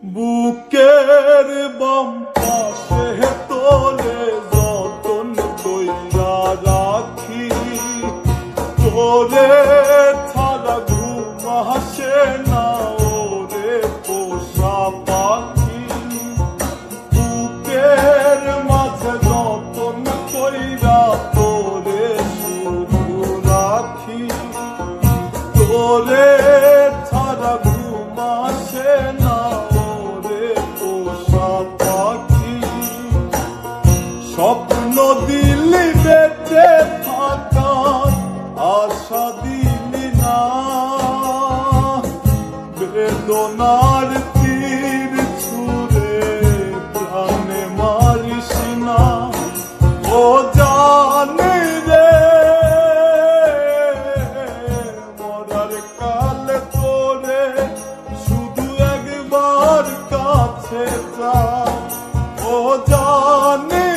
বুকের বাম পাশে তোরে যতন কইরা রাখি, তোরে ছাড়া ঘুম আসে না ওরে পোষা পাখি। বুকের মাঝে যতন কইরা তোরে শুধু রাখি, তোরে ছাড়া ঘুম আসে না স্বপ্ন দিলি বেঁচে থাকার আশা দিলি না, বেদনার তীর ছুঁড়ে প্রাণে মারিস না। ও জানি রে মরার কালে তোরে শুধু একবার কাছে যা। ও জানি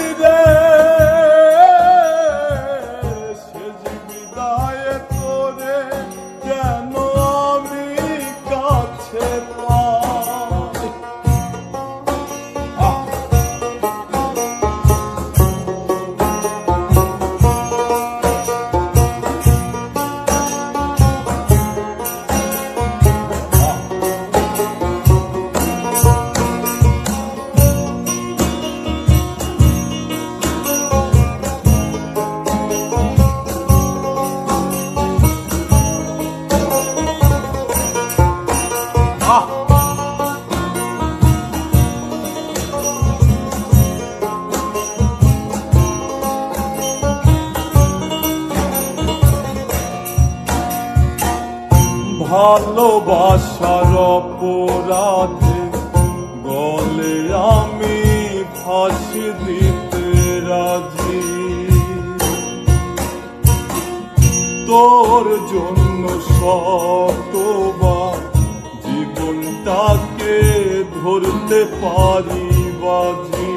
ভালোবাসার অপরাধে গলে আমি ফাঁসি দিতে রাজি, তোর জন্য শতবার জীবনটাকে ধরতে পারি বাজি।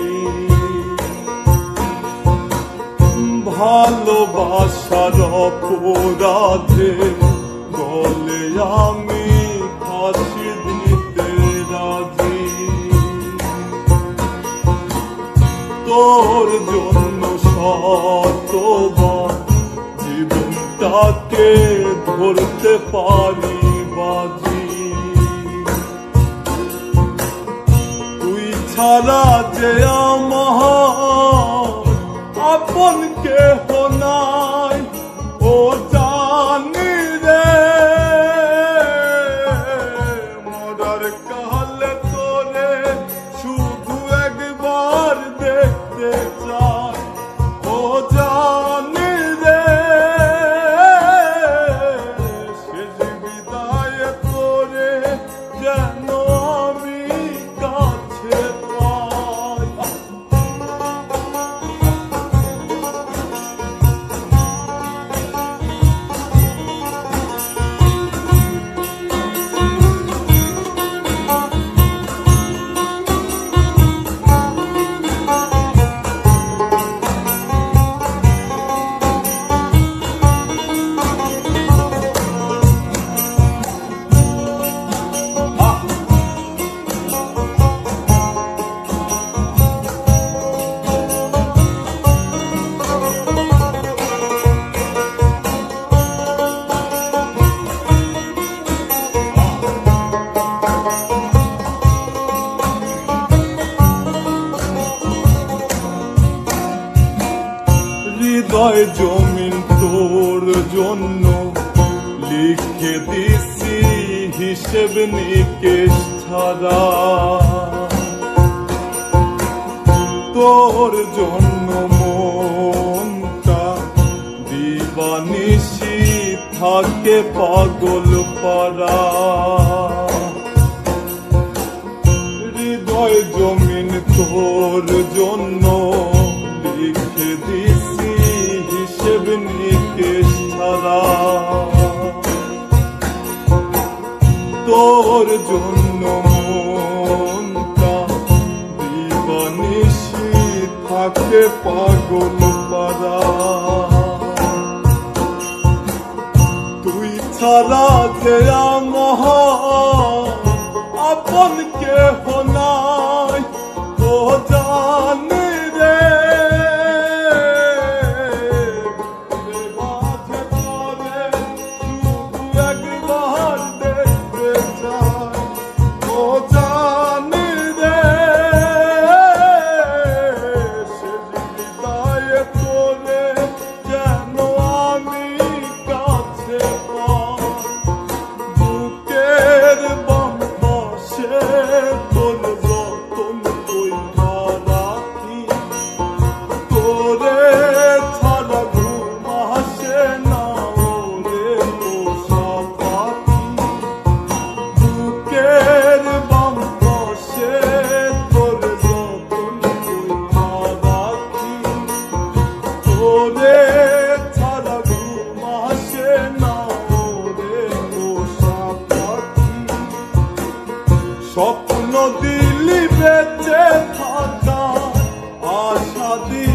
ভালোবাসার অপরাধে গলে আমি ফাঁসি দিতে রাজি, তোর জন্য শতবার জীবনটাকে ধরতে পারি বাজি। তুই ছাড়া যে আমার আপন কেহ নাই, ও জানি রে মরার কালে তোরে শুধু একবার দেখতে চাই। ও জানি রে শেষ বিদায় তোরে যেন আমি কাছে পাই। হৃদয় জমিন তোর জন্য লিখে দিছি হিসেব নিকেশ ছাড়া, তোর জন্য মনটা দিবানিশি থাকে পাগল পারা। হৃদয় জমিন তোর জন্য লিখে দিছি হিসেব নিকেশ ছাড়া, তোর জন্য মনটা দিবানিশি থাকে পাগল পারা। তুই ছাড়া যে আমার আপন কেহ নাই ও জানি রে মাঝে পরে শুধু একবার দেখতে চাই ও জানি রে সে হৃদয় করে যেন আমি কাছে পাই বুকের বাম পাশে তোর যতন কইরা রাখি তোরে ছাড়া ঘুম আসে না ওরে পোষা পাখি বুকের বাম পাশে তোর যতন কইরা রাখি তোরে ছাড়া ঘুম আসে না ওরে পোষা পাখি স্বপ্ন দিলি বেঁচে থাকা আশা দিলি